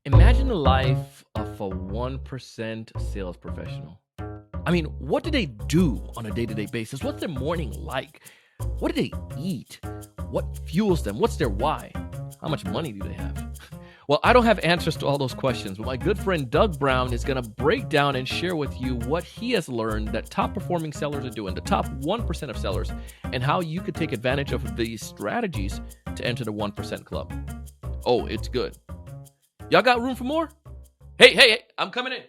Imagine the life of a 1% sales professional. I mean, what do they do on a day-to-day basis? What's their morning like? What do they eat? What fuels them? What's their why? How much money do they have? Well, I don't have answers to all those questions, but my good friend Doug Brown is going to break down and share with you what he has learned that top performing sellers are doing, the top 1% of sellers, and how you could take advantage of these strategies to enter the 1% club. Oh, it's good. Y'all got room for more? Hey, I'm coming in.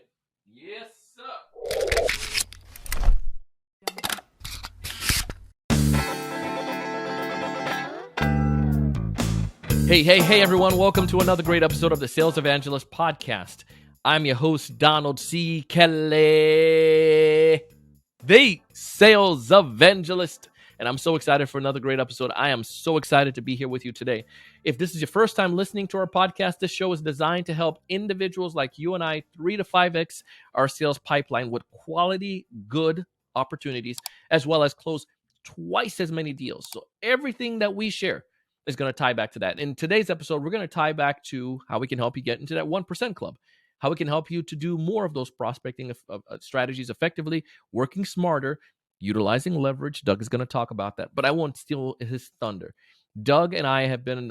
Yes, sir. Hey, everyone. Welcome to another great episode of the Sales Evangelist Podcast. I'm your host, Donald C. Kelly, the Sales Evangelist. And I'm so excited for another great episode. I am so excited to be here with you today. If this is your first time listening to our podcast, this show is designed to help individuals like you and I 3 to 5x our sales pipeline with quality, good opportunities, as well as close twice as many deals. So everything that we share is going to tie back to that. In today's episode, we're going to tie back to how we can help you get into that 1% club, how we can help you to do more of those prospecting strategies effectively, working smarter, utilizing leverage. Doug is going to talk about that, but I won't steal his thunder. Doug and I have been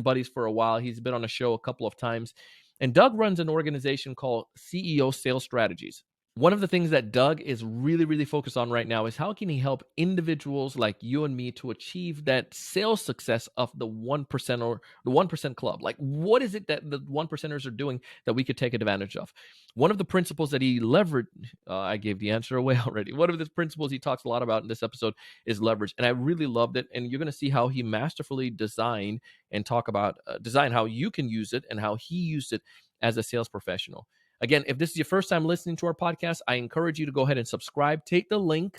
buddies for a while. He's been on a show a couple of times, and Doug runs an organization called CEO Sales Strategies. One of the things that Doug is really focused on right now is how can he help individuals like you and me to achieve that sales success of the 1% or the 1% club. Like, what is it that the 1%ers are doing that we could take advantage of? One of the principles that he leveraged, I gave the answer away already. One of the principles he talks a lot about in this episode is leverage. And I really loved it. And you're going to see how he masterfully designed and talk about design, how you can use it and how he used it as a sales professional. Again, if this is your first time listening to our podcast, I encourage you to go ahead and subscribe. Take the link,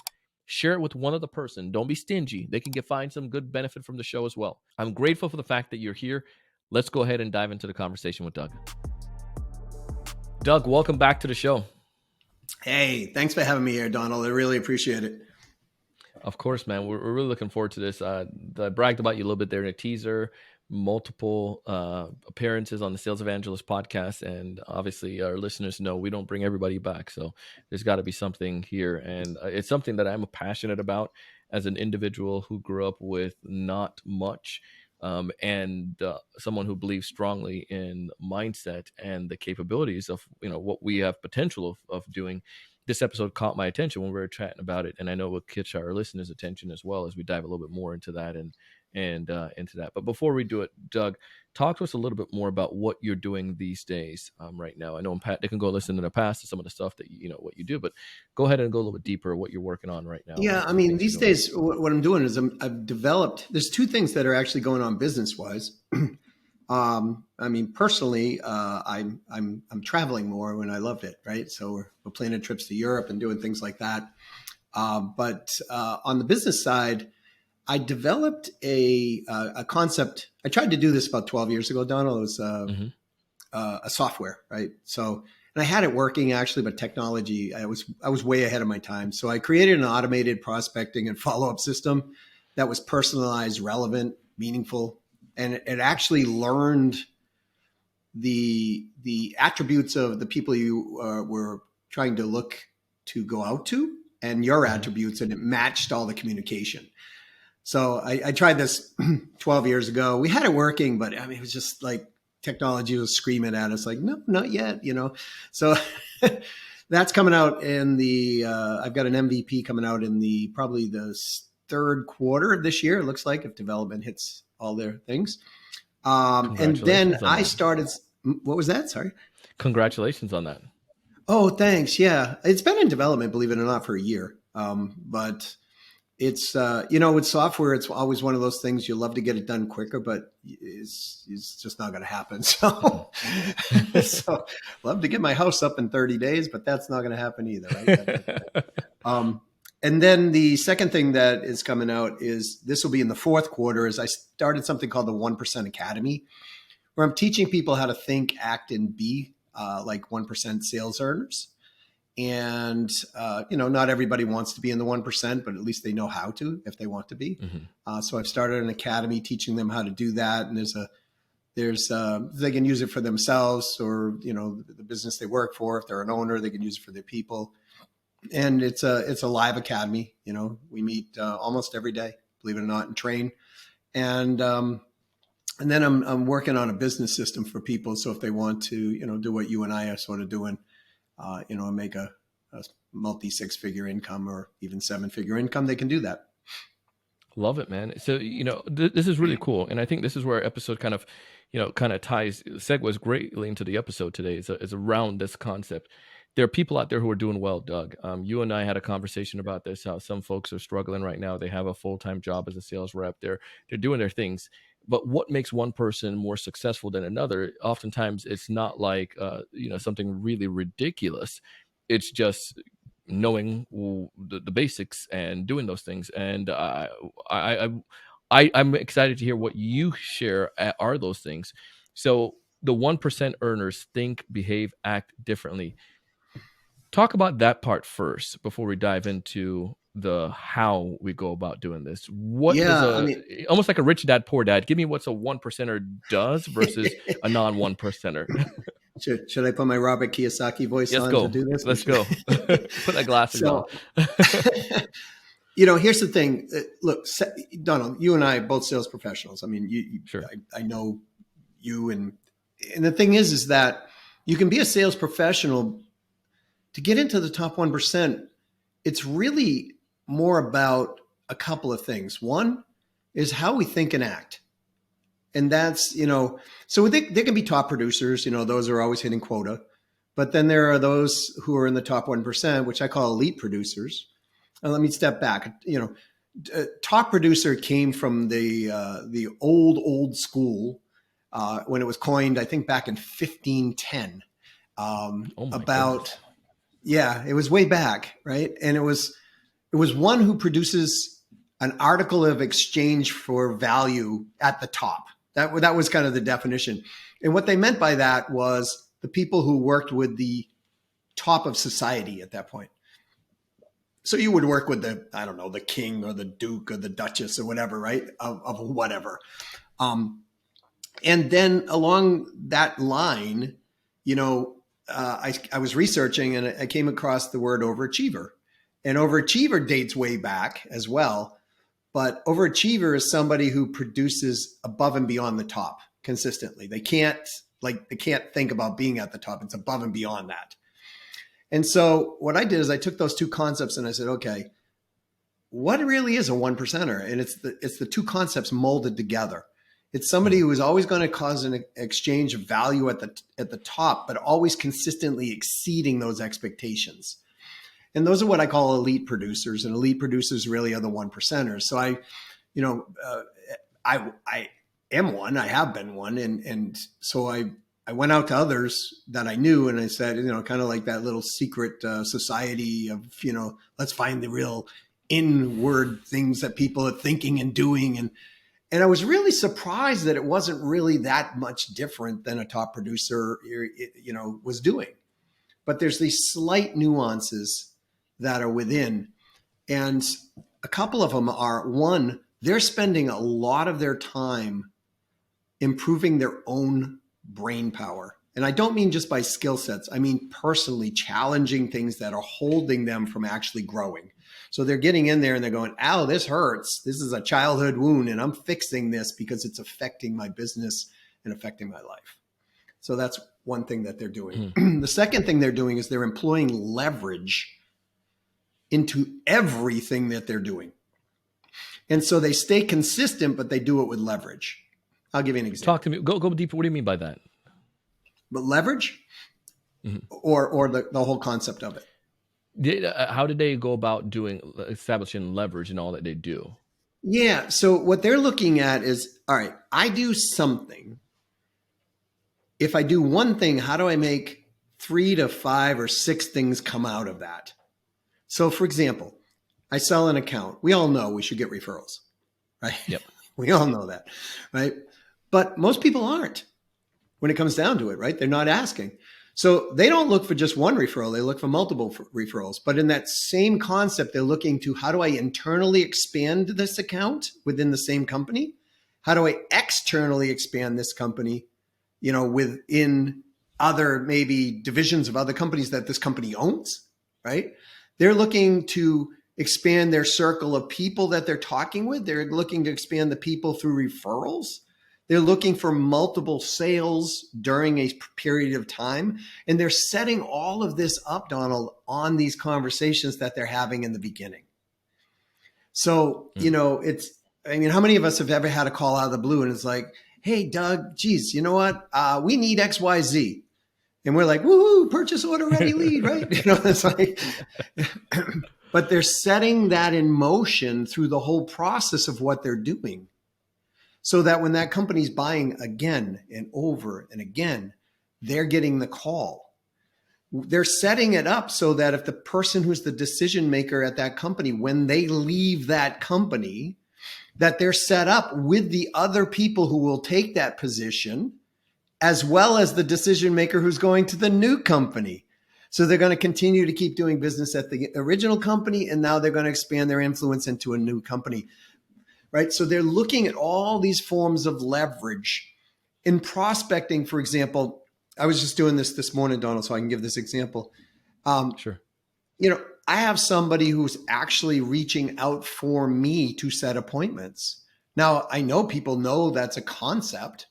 share it with one other person. Don't be stingy. They can find some good benefit from the show as well. I'm grateful for the fact that you're here. Let's go ahead and dive into the conversation with Doug. Doug, welcome back to the show. Hey, thanks for having me here, Donald. I really appreciate it. Of course, man. We're really looking forward to this. I bragged about you a little bit there in a teaser. Multiple appearances on the Sales Evangelist podcast, and obviously our listeners know we don't bring everybody back, so there's got to be something here, and it's something that I'm passionate about as an individual who grew up with not much, and someone who believes strongly in mindset and the capabilities of what we have potential of doing. This episode caught my attention when we were chatting about it, and I know it will catch our listeners' attention as well as we dive a little bit more into that and into that. But before we do it, Doug, talk to us a little bit more about what you're doing these days right now. I know they can go listen to the past to some of the stuff that what you do, but go ahead and go a little bit deeper what you're working on right now. Yeah, I mean, these days, what I'm doing is I've developed. There's two things that are actually going on business wise. I mean, personally, I'm traveling more and I loved it, right? So we're planning trips to Europe and doing things like that. But on the business side, I developed a concept. I tried to do this about 12 years ago, Donald. It was a software, right? So, and I had it working actually, but technology, I was way ahead of my time. So I created an automated prospecting and follow-up system that was personalized, relevant, meaningful, and it actually learned the attributes of the people you were trying to look to go out to and your attributes, and it matched all the communication. So I tried this 12 years ago. We had it working, but I mean, it was just like technology was screaming at us like, no, not yet, So that's coming out in I've got an MVP coming out in probably the third quarter of this year. It looks like, if development hits all their things. And then I started, what was that? Sorry. Congratulations on that. Oh, thanks. Yeah. It's been in development, believe it or not, for a year. But it's, with software, it's always one of those things you love to get it done quicker, but it's just not going to happen. So, love to get my house up in 30 days, but that's not going to happen either. Right? And then the second thing that is coming out is this will be in the fourth quarter is I started something called the 1% Academy, where I'm teaching people how to think, act, and be like 1% sales earners. And, not everybody wants to be in the 1%, but at least they know how to if they want to be. Mm-hmm. So I've started an academy teaching them how to do that. And there's There's they can use it for themselves or, the business they work for. If they're an owner, they can use it for their people. And it's a live academy. We meet almost every day, believe it or not, and train. And then I'm working on a business system for people. So if they want to, do what you and I are sort of doing, make a multi 6-figure income or even 7-figure income, they can do that. Love it, man. So, this is really cool. And I think this is where our episode kind of segues greatly into the episode today is around this concept. There are people out there who are doing well, Doug. You and I had a conversation about this, how some folks are struggling right now. They have a full-time job as a sales rep. They're doing their things. But what makes one person more successful than another? Oftentimes, it's not like something really ridiculous. It's just knowing the basics and doing those things. And I'm excited to hear what you share are those things. So the 1% earners think, behave, act differently. Talk about that part first before we dive into the how we go about doing this. What does almost like a rich dad, poor dad, give me what's a 1%er does versus a non 1%er. Should I put my Robert Kiyosaki voice on to do this? Let's go. Put that glasses on. Here's the thing. Look, Donald, you and I are both sales professionals. I mean, Sure. I know you, and the thing is that you can be a sales professional. To get into the top 1%, it's really more about a couple of things. One is how we think and act. And that's, so there can be top producers, those are always hitting quota. But then there are those who are in the top 1%, which I call elite producers. And let me step back. Top producer came from the old school when it was coined, I think back in 1510. Goodness. Yeah, it was way back, right? And it was one who produces an article of exchange for value at the top. That was kind of the definition. And what they meant by that was the people who worked with the top of society at that point. So you would work with the king or the duke or the duchess or whatever, right? Of whatever. And then along that line, I was researching and I came across the word overachiever. And overachiever dates way back as well. But overachiever is somebody who produces above and beyond the top consistently. They can't think about being at the top. It's above and beyond that. And so what I did is I took those two concepts and I said, okay, what really is a 1%er? And it's the two concepts molded together. It's somebody who is always going to cause an exchange of value at the top, but always consistently exceeding those expectations. And those are what I call elite producers, and elite producers really are the 1%ers. So I am one, I have been one. And so I went out to others that I knew and I said, kind of like that little secret society of, let's find the real inward things that people are thinking and doing. And I was really surprised that it wasn't really that much different than a top producer, was doing. But there's these slight nuances that are within. And a couple of them are, one, they're spending a lot of their time improving their own brain power. And I don't mean just by skill sets. I mean personally challenging things that are holding them from actually growing. So they're getting in there and they're going, ow, this hurts. This is a childhood wound and I'm fixing this because it's affecting my business and affecting my life. So that's one thing that they're doing. The second thing they're doing is they're employing leverage into everything that they're doing. And so they stay consistent, but they do it with leverage. I'll give you an example. Talk to me. Go deeper. What do you mean by that? But leverage or the whole concept of it. How did they go about establishing leverage in all that they do? Yeah. So what they're looking at is, all right, I do something. If I do one thing, how do I make 3 to 5 or 6 things come out of that? So for example, I sell an account. We all know we should get referrals, right? Yep. We all know that, right? But most people aren't when it comes down to it, right? They're not asking. So they don't look for just one referral. They look for multiple referrals. But in that same concept, they're looking to how do I internally expand this account within the same company? How do I externally expand this company, within other maybe divisions of other companies that this company owns, right? They're looking to expand their circle of people that they're talking with. They're looking to expand the people through referrals. They're looking for multiple sales during a period of time. And they're setting all of this up, Donald, on these conversations that they're having in the beginning. So, how many of us have ever had a call out of the blue and it's like, hey, Doug, geez, you know what? We need X, Y, Z. And we're like, woohoo, purchase order ready lead, right? It's like, but they're setting that in motion through the whole process of what they're doing. So that when that company's buying again and over and again, they're getting the call. They're setting it up so that if the person who's the decision maker at that company, when they leave that company, that they're set up with the other people who will take that position, as well as the decision maker who's going to the new company. So they're going to continue to keep doing business at the original company, and now they're going to expand their influence into a new company, right? So they're looking at all these forms of leverage. In prospecting, for example, I was just doing this morning, Donald, so I can give this example. Sure. I have somebody who's actually reaching out for me to set appointments. Now, I know people know that's a concept,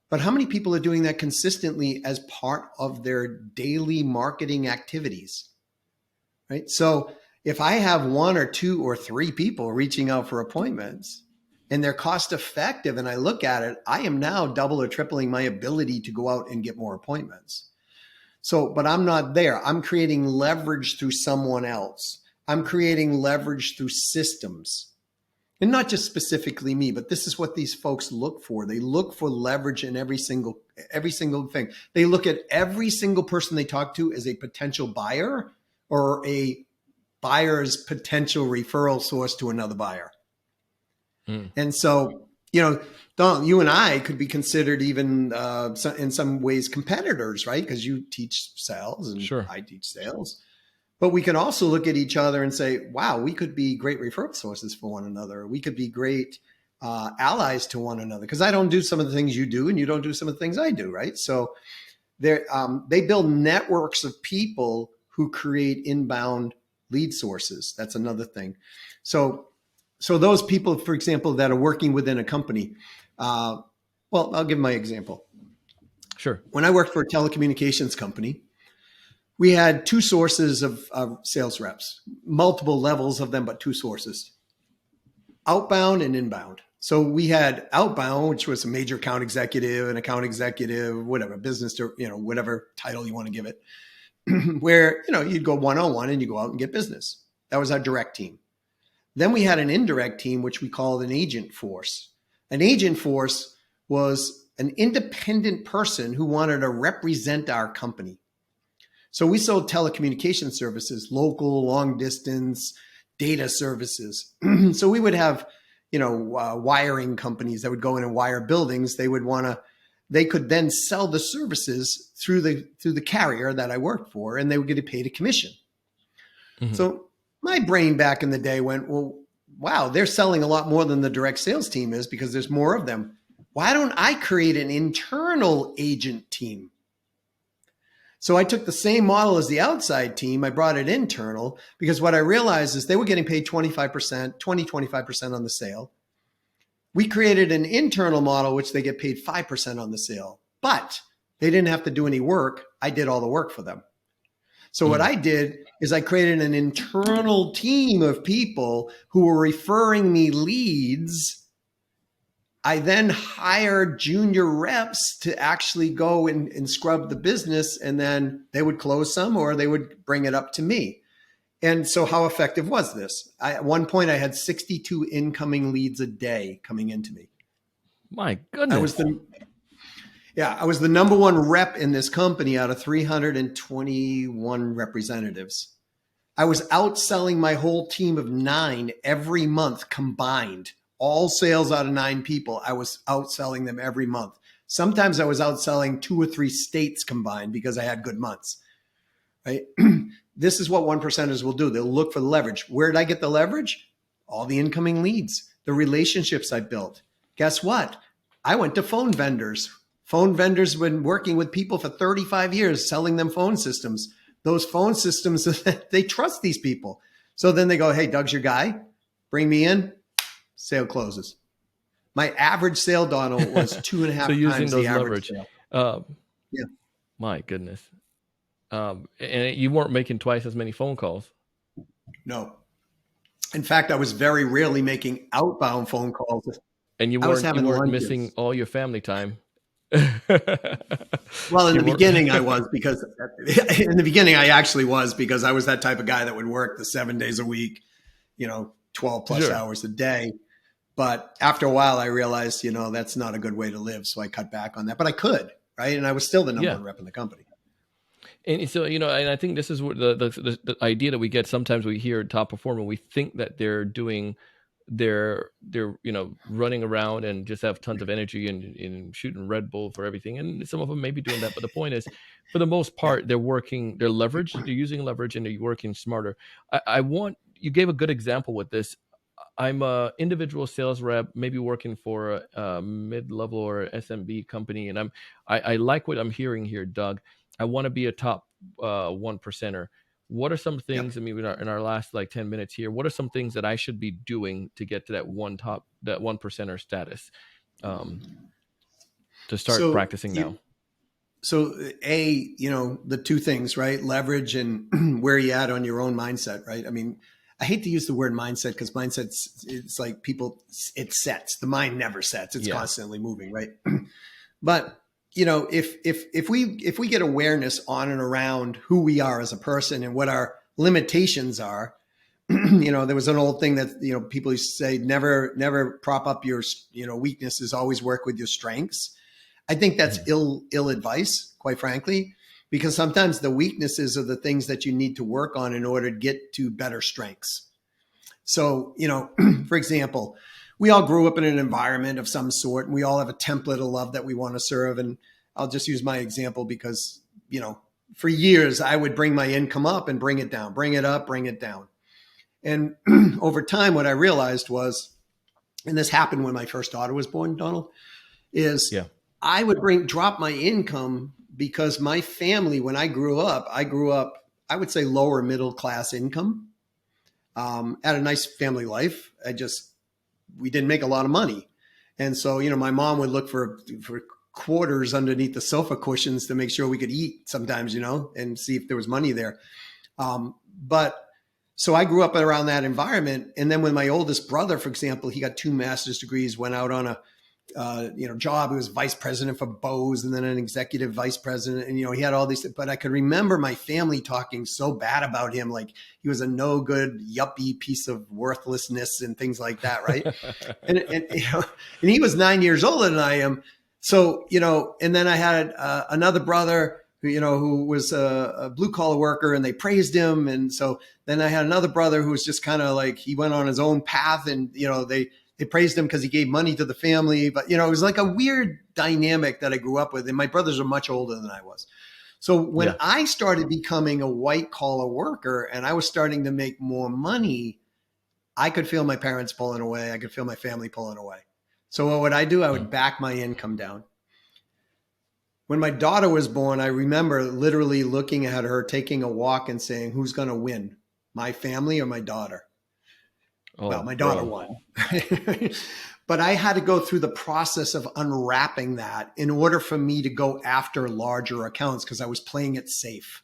but how many people are doing that consistently as part of their daily marketing activities, right? So if I have one or two or three people reaching out for appointments and they're cost effective and I look at it, I am now double or tripling my ability to go out and get more appointments. So, but I'm not there. I'm creating leverage through someone else. I'm creating leverage through systems. And not just specifically me, but this is what these folks look for. They look for leverage in every single thing. They look at every single person they talk to as a potential buyer or a buyer's potential referral source to another buyer. And so, Don, you and I could be considered even in some ways competitors, right? Because you teach sales and Sure. I teach sales. But we can also look at each other and say, wow, we could be great referral sources for one another. We could be great allies to one another because I don't do some of the things you do and you don't do some of the things I do, right? So they build networks of people who create inbound lead sources. That's another thing. So those people, for example, that are working within a company, I'll give my example. Sure. When I worked for a telecommunications company, we had two sources of sales reps, multiple levels of them, but two sources, outbound and inbound. So we had outbound, which was a major account executive, whatever, business, whatever title you want to give it, where, you'd go one-on-one and you go out and get business. That was our direct team. Then we had an indirect team, which we called an agent force. An agent force was an independent person who wanted to represent our company. So we sold telecommunication services, local, long distance, data services. So we would have, wiring companies that would go in and wire buildings. They could then sell the services through the carrier that I worked for, and they would get paid a commission. Mm-hmm. So my brain back in the day went, well, wow, they're selling a lot more than the direct sales team is because there's more of them. Why don't I create an internal agent team? So I took the same model as the outside team. I brought it internal because what I realized is they were getting paid 25% on the sale. We created an internal model, which they get paid 5% on the sale, but they didn't have to do any work. I did all the work for them. So what I did is I created an internal team of people who were referring me leads. I then hired junior reps to actually go and scrub the business, and then they would close some or they would bring it up to me. And so how effective was this? At one point, I had 62 incoming leads a day coming into me. My goodness. I was the number one rep in this company out of 321 representatives. I was outselling my whole team of 9 every month combined. All sales out of 9 people, I was outselling them every month. Sometimes I was outselling 2 or 3 states combined because I had good months, right? This is what 1%ers will do. They'll look for leverage. Where did I get the leverage? All the incoming leads, the relationships I built. Guess what? I went to phone vendors. Phone vendors been working with people for 35 years, selling them phone systems. Those phone systems, they trust these people. So then they go, hey, Doug's your guy. Bring me in. Sale closes. My average sale, Donald, was 2.5 using times the those average leverage. sale. Yeah. My goodness. And you weren't making twice as many phone calls. No. In fact, I was very rarely making outbound phone calls. And you I was weren't having missing lunches. all your family time. Well, in You the weren't- beginning, I was because in the beginning, I actually was because I was that type of guy that would work the 7 days a week, 12 plus Sure. hours a day. But after a while, I realized, that's not a good way to live. So I cut back on that. But I could, right? And I was still the number Yeah. one rep in the company. And so, and I think this is what the idea that we get. Sometimes we hear top performer, we think that they're doing, they're running around and just have tons of energy and shooting Red Bull for everything. And some of them may be doing that, but the point is, for the most part, they're leveraged, they're using leverage, and they're working smarter. You gave a good example with this. I'm a individual sales rep, maybe working for a mid-level or SMB company, and I like what I'm hearing here, Doug. I want to be a top 1%er. What are some things? I mean, in our last 10 minutes here, what are some things that I should be doing to get to that 1%er status, to start practicing now? So the two things, right? Leverage and where you at on your own mindset, right? I mean, I hate to use the word mindset because it's like it sets. The mind never sets. It's constantly moving, right? But if we get awareness on and around who we are as a person and what our limitations are, there was an old thing that people used to say, never prop up your weaknesses, always work with your strengths. I think that's ill advice, quite frankly, because sometimes the weaknesses are the things that you need to work on in order to get to better strengths. So, for example, we all grew up in an environment of some sort, and we all have a template of love that we want to serve. And I'll just use my example because, for years I would bring my income up and bring it down, bring it up, bring it down. And over time, what I realized was, and this happened when my first daughter was born, Donald, is I would drop my income because my family, when I grew up, I would say lower middle class income, had a nice family life. We didn't make a lot of money. And so, my mom would look for quarters underneath the sofa cushions to make sure we could eat sometimes, and see if there was money there. So I grew up around that environment. And then when my oldest brother, for example, he got 2 master's degrees, went out on a job. He was vice president for Bose and then an executive vice president. And, he had all these, but I could remember my family talking so bad about him. Like he was a no good yuppie piece of worthlessness and things like that. Right. and he was 9 years older than I am. So, and then I had another brother who was a blue collar worker, and they praised him. And so then I had another brother who was just kind of like, he went on his own path, and, they praised him because he gave money to the family. But, it was like a weird dynamic that I grew up with. And my brothers are much older than I was. So when I started becoming a white collar worker and I was starting to make more money, I could feel my parents pulling away. I could feel my family pulling away. So what would I do? I would back my income down. When my daughter was born, I remember literally looking at her, taking a walk and saying, who's going to win, my family or my daughter? Well, my daughter won. But I had to go through the process of unwrapping that in order for me to go after larger accounts because I was playing it safe.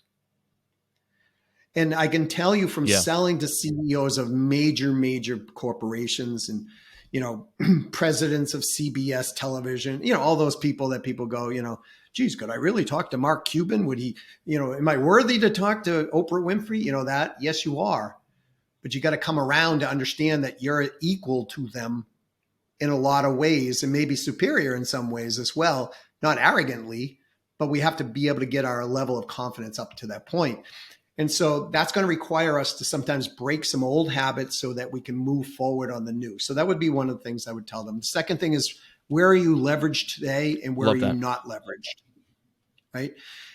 And I can tell you from selling to CEOs of major corporations and, presidents of CBS television, all those people that people go, geez, could I really talk to Mark Cuban? Would he, am I worthy to talk to Oprah Winfrey? That? Yes, you are. But you got to come around to understand that you're equal to them in a lot of ways and maybe superior in some ways as well, not arrogantly, but we have to be able to get our level of confidence up to that point. And so that's going to require us to sometimes break some old habits so that we can move forward on the new. So that would be one of the things I would tell them. The second thing is, where are you leveraged today and where are you not leveraged? Right?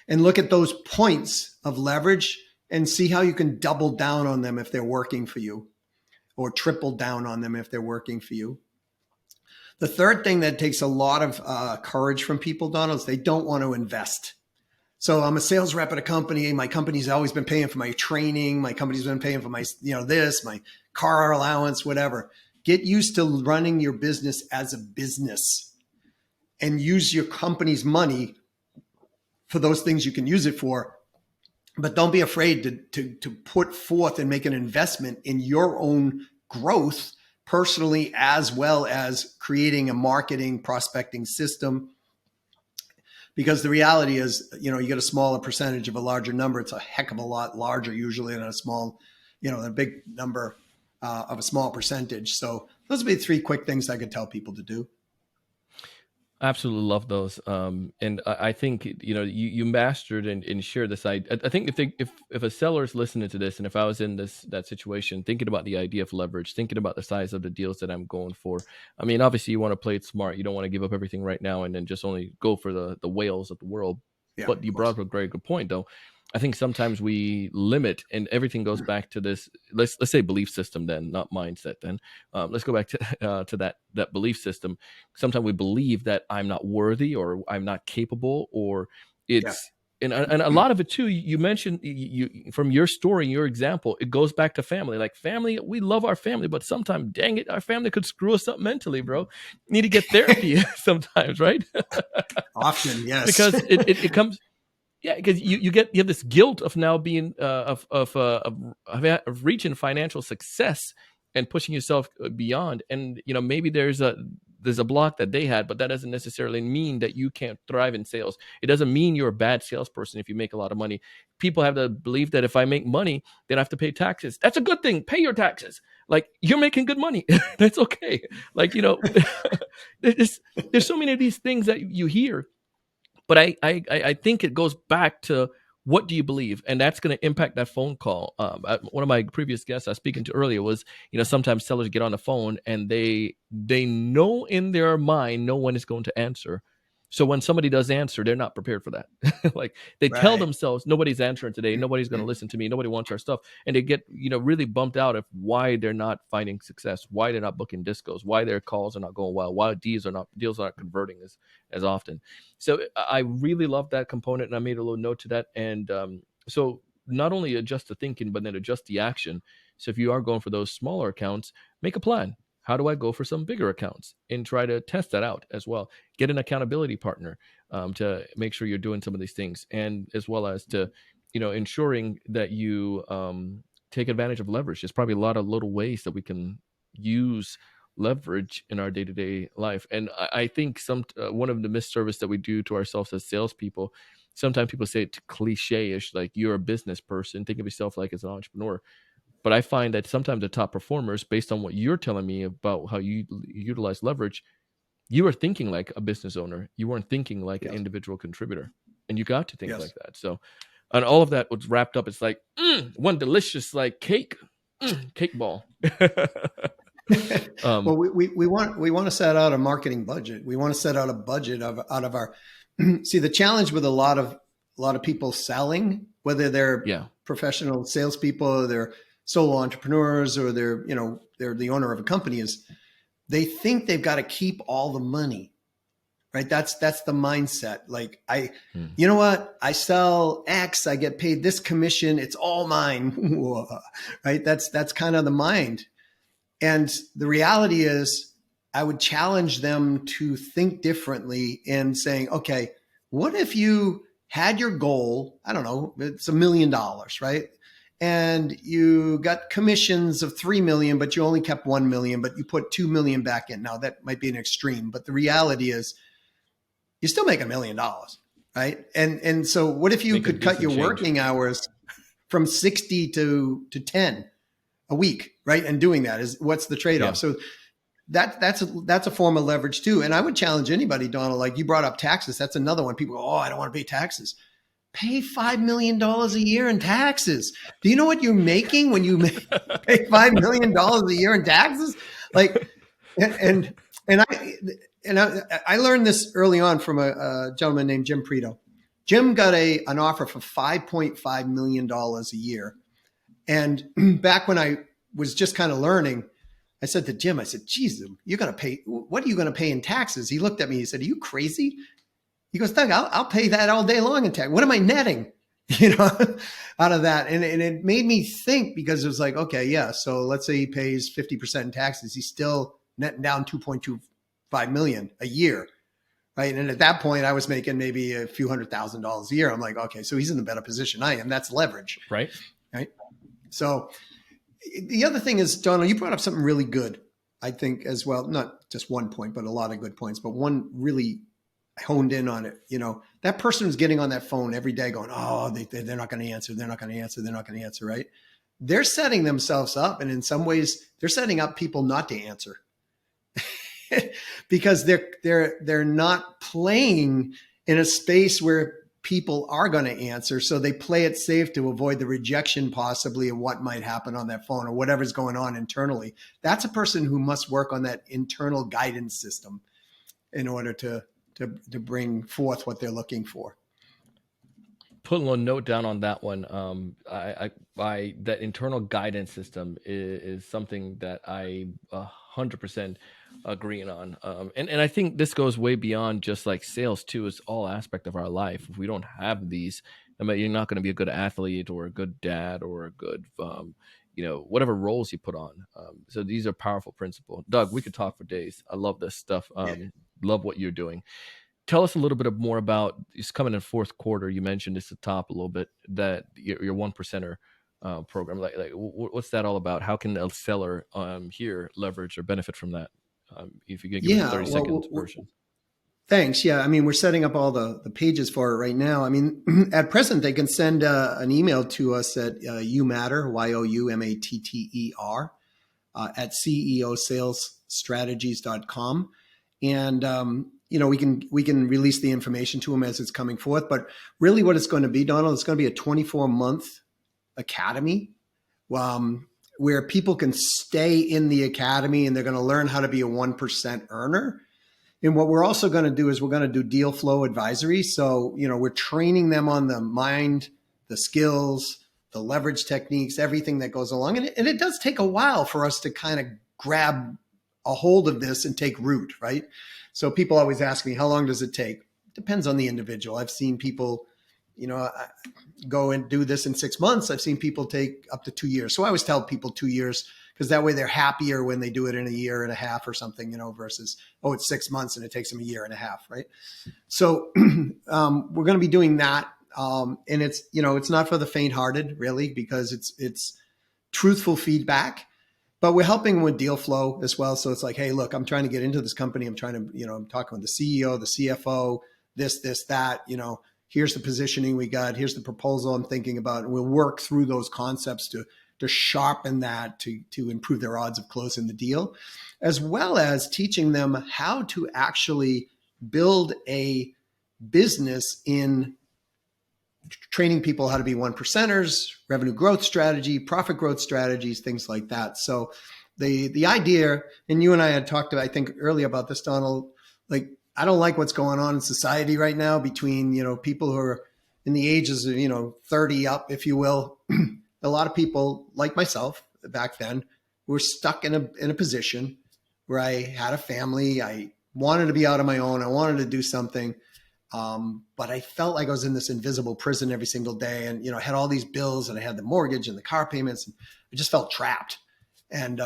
And look at those points of leverage and see how you can double down on them if they're working for you, or triple down on them if they're working for you. The third thing that takes a lot of courage from people, Donald, is they don't want to invest. So I'm a sales rep at a company. My company's always been paying for my training. My company's been paying for my, my car allowance, whatever. Get used to running your business as a business and use your company's money for those things you can use it for. But don't be afraid to put forth and make an investment in your own growth personally, as well as creating a marketing prospecting system. Because the reality is, you get a smaller percentage of a larger number. It's a heck of a lot larger usually than a small, a big number of a small percentage. So those would be 3 quick things I could tell people to do. Absolutely love those. And I think, you mastered and shared this. I think if a seller is listening to this, and if I was in that situation, thinking about the idea of leverage, thinking about the size of the deals that I'm going for, I mean, obviously you want to play it smart. You don't want to give up everything right now and then just only go for the whales of the world. Yeah, but you brought up a very good point, though. I think sometimes we limit, and everything goes back to this. Let's say belief system, then, not mindset. Then let's go back to that belief system. Sometimes we believe that I'm not worthy, or I'm not capable, or it's and a lot of it too. You mentioned you from your story, your example, it goes back to family. Like family, we love our family, but sometimes, dang it, our family could screw us up mentally, bro. You need to get therapy sometimes, right? Often, yes, because it comes. Yeah, because you have this guilt of now being of reaching financial success and pushing yourself beyond, and maybe there's a block that they had, but that doesn't necessarily mean that you can't thrive in sales. It doesn't mean you're a bad salesperson if you make a lot of money. People have the belief that if I make money, then I have to pay taxes. That's a good thing. Pay your taxes. Like, you're making good money. That's okay. Like, there's so many of these things that you hear. But I think it goes back to, what do you believe? And that's going to impact that phone call. One of my previous guests I was speaking to earlier was, sometimes sellers get on the phone and they know in their mind no one is going to answer. So when somebody does answer, they're not prepared for that. Like, they tell themselves, nobody's answering today. Nobody's going to listen to me. Nobody wants our stuff. And they get, really bumped out of why they're not finding success, why they're not booking discos, why their calls are not going well, why deals are not converting as often. So I really love that component, and I made a little note to that. And so not only adjust the thinking, but then adjust the action. So if you are going for those smaller accounts, make a plan. How do I go for some bigger accounts, and try to test that out as well? Get an accountability partner to make sure you're doing some of these things, and as well as to, ensuring that you take advantage of leverage. There's probably a lot of little ways that we can use leverage in our day-to-day life. And I think one of the misservice that we do to ourselves as salespeople, sometimes people say it cliche-ish, like, you're a business person, think of yourself like as an entrepreneur. But I find that sometimes the top performers, based on what you're telling me about how you utilize leverage, you are thinking like a business owner. You weren't thinking like an individual contributor. And you got to think like that. So, and all of that was wrapped up. It's like, one delicious like cake ball. Well, we want to set out a marketing budget. We want to set out a budget out of our. See, the challenge with a lot of people selling, whether they're professional salespeople, or they're solo entrepreneurs, or they're the owner of a company, is they think they've got to keep all the money, right? That's the mindset. Like, you know what? I sell X, I get paid this commission, it's all mine, right? That's kind of the mind. And the reality is, I would challenge them to think differently in saying, okay, what if you had your goal, I don't know, it's $1 million, right? And you got commissions of 3 million, but you only kept 1 million, but you put 2 million back in. Now that might be an extreme, but the reality is you still make $1 million, right? And so what if you could cut your working hours from 60 to 10 a week, right? And doing that is, what's the trade-off? So that's a form of leverage too. And I would challenge anybody, Donald, like you brought up taxes. That's another one. People go, oh, I don't want to pay taxes. Pay $5 million a year in taxes. Do you know what you're making when you pay $5 million a year in taxes? Like, and I learned this early on from a gentleman named Jim Prito. Jim got an offer for $5.5 million a year. And back when I was just kind of learning, I said to Jim, I said, geez, you're going to pay, what are you going to pay in taxes? He looked at me, he said, are you crazy? He goes, Doug, I'll pay that all day long in tax. What am I netting, out of that? And it made me think, because it was like, okay, yeah. So let's say he pays 50% in taxes. He's still netting down 2.25 million a year. Right. And at that point I was making maybe a few $100,000 a year. I'm like, okay, so he's in a better position I am. That's leverage. Right. Right. So the other thing is, Donald, you brought up something really good, I think, as well. Not just one point, but a lot of good points, but one really honed in on it. That person who's getting on that phone every day going, oh, they're not going to answer. They're not going to answer. They're not going to answer. Right. They're setting themselves up. And in some ways they're setting up people not to answer because they're not playing in a space where people are going to answer. So they play it safe to avoid the rejection possibly of what might happen on that phone or whatever's going on internally. That's a person who must work on that internal guidance system in order to bring forth what they're looking for. Put a little note down on that one. I that internal guidance system is something that I 100% agreeing on. And I think this goes way beyond just like sales too. It's all aspect of our life. If we don't have these, I mean, you're not going to be a good athlete or a good dad or a good, whatever roles you put on. So these are powerful principles. Doug, we could talk for days. I love this stuff. Love what you're doing. Tell us a little bit more about, it's coming in fourth quarter. You mentioned this at the top a little bit, that your one percenter program. Like what's that all about? How can a seller here leverage or benefit from that? If you could give us a 30-second version. Thanks. Yeah. I mean, we're setting up all the pages for it right now. I mean, at present, they can send an email to us at youmatter, YOUMATTER, at ceosalesstrategies.com. And, we can release the information to them as it's coming forth. But really what it's going to be, Donald, it's going to be a 24-month academy where people can stay in the academy and they're going to learn how to be a 1% earner. And what we're also going to do is we're going to do deal flow advisory. So, we're training them on the mind, the skills, the leverage techniques, everything that goes along. And it does take a while for us to kind of grab a hold of this and take root, right? So people always ask me, how long does it take? It depends on the individual. I've seen people, go and do this in 6 months. I've seen people take up to 2 years. So I always tell people 2 years, because that way they're happier when they do it in a year and a half or something, versus, it's 6 months and it takes them a year and a half, right? So we're going to be doing that. And it's, it's not for the faint-hearted, really, because it's truthful feedback. But we're helping with deal flow as well. So it's like, hey, look, I'm trying to get into this company. I'm trying to, I'm talking with the CEO, the CFO, this, that, here's the positioning we got. Here's the proposal I'm thinking about. And we'll work through those concepts to sharpen that, to improve their odds of closing the deal, as well as teaching them how to actually build a business in training people how to be 1%ers, revenue growth strategy, profit growth strategies, things like that. So the idea, and you and I had talked, I think, earlier about this, Donald, like, I don't like what's going on in society right now between, people who are in the ages of, 30 up, if you will. A lot of people like myself back then were stuck in a position where I had a family. I wanted to be out on my own. I wanted to do something. But I felt like I was in this invisible prison every single day, and, I had all these bills, and I had the mortgage and the car payments, and I just felt trapped. And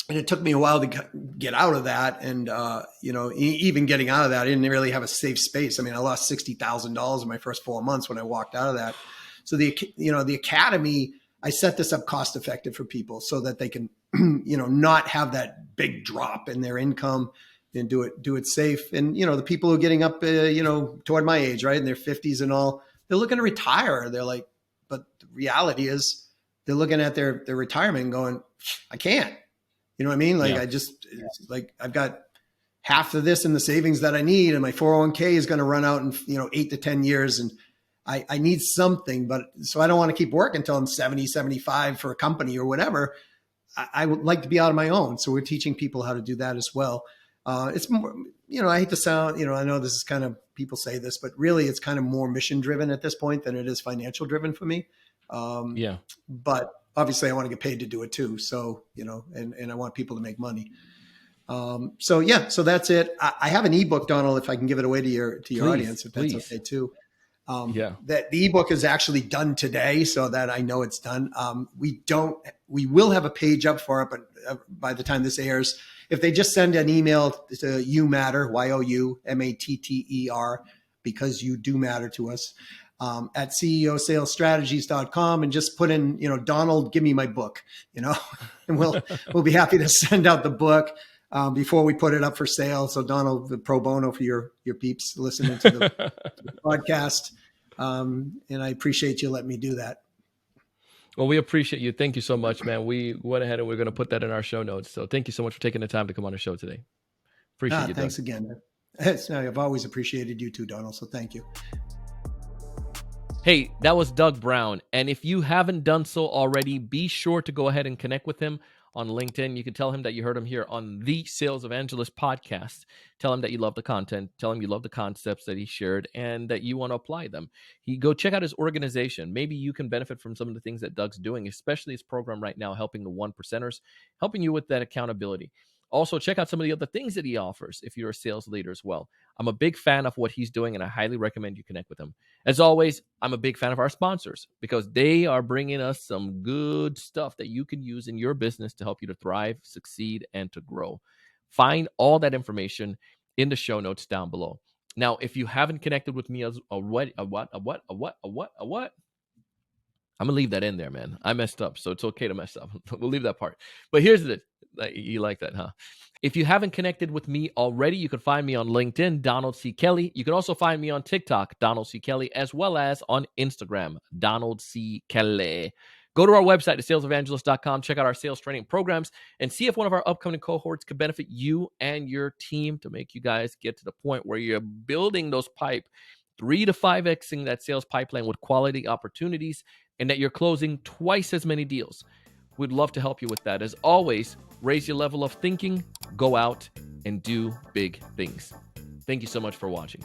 it took me a while to get out of that. And, even getting out of that, I didn't really have a safe space. I mean, I lost $60,000 in my first 4 months when I walked out of that. So the academy, I set this up cost effective for people so that they can, not have that big drop in their income, and do it safe. And, the people who are getting up, toward my age, right, in their 50s and all, they're looking to retire. They're like, but the reality is they're looking at their retirement and going, I can't, you know what I mean? Like, it's like, I've got half of this in the savings that I need, and my 401k is going to run out in, 8 to 10 years. And I need something, but so I don't want to keep working until I'm 70, 75 for a company or whatever. I would like to be out on my own. So we're teaching people how to do that as well. It's more, I hate to sound, I know this is kind of, people say this, but really it's kind of more mission driven at this point than it is financial driven for me. But obviously I want to get paid to do it too. So, and I want people to make money. So yeah, so that's it. I have an ebook, Donald, if I can give it away to your audience, if that's okay too. That the ebook is actually done today, so that I know it's done. We will have a page up for it, but by the time this airs, if they just send an email to You Matter, YOUMATTER, because you do matter to us, at ceosalesstrategies.com, and just put in, Donald, give me my book, and we'll be happy to send out the book before we put it up for sale. So Donald, the pro bono for your peeps listening to the podcast. And I appreciate you letting me do that. Well, we appreciate you. Thank you so much, man. We went ahead and we're going to put that in our show notes. So thank you so much for taking the time to come on the show today. Appreciate you, thanks Doug. Again. I've always appreciated you too, Donald. So thank you. Hey, that was Doug Brown. And if you haven't done so already, be sure to go ahead and connect with him on LinkedIn. You can tell him that you heard him here on the Sales Evangelist podcast. Tell him that you love the content. Tell him you love the concepts that he shared and that you want to apply them. Go check out his organization. Maybe you can benefit from some of the things that Doug's doing, especially his program right now, helping the 1%ers, helping you with that accountability. Also, check out some of the other things that he offers if you're a sales leader as well. I'm a big fan of what he's doing, and I highly recommend you connect with him. As always, I'm a big fan of our sponsors because they are bringing us some good stuff that you can use in your business to help you to thrive, succeed, and to grow. Find all that information in the show notes down below. Now, if you haven't connected with me as a what? I'm going to leave that in there, man. I messed up, so it's okay to mess up. We'll leave that part. But here's the you like that, huh? If you haven't connected with me already, you can find me on LinkedIn, Donald C. Kelly. You can also find me on TikTok, Donald C. Kelly, as well as on Instagram, Donald C. Kelly. Go to our website, thesalesevangelist.com. Check out our sales training programs and see if one of our upcoming cohorts could benefit you and your team to make you guys get to the point where you're building those 3 to 5xing that sales pipeline with quality opportunities, and that you're closing twice as many deals. We'd love to help you with that. As always, raise your level of thinking, go out and do big things. Thank you so much for watching.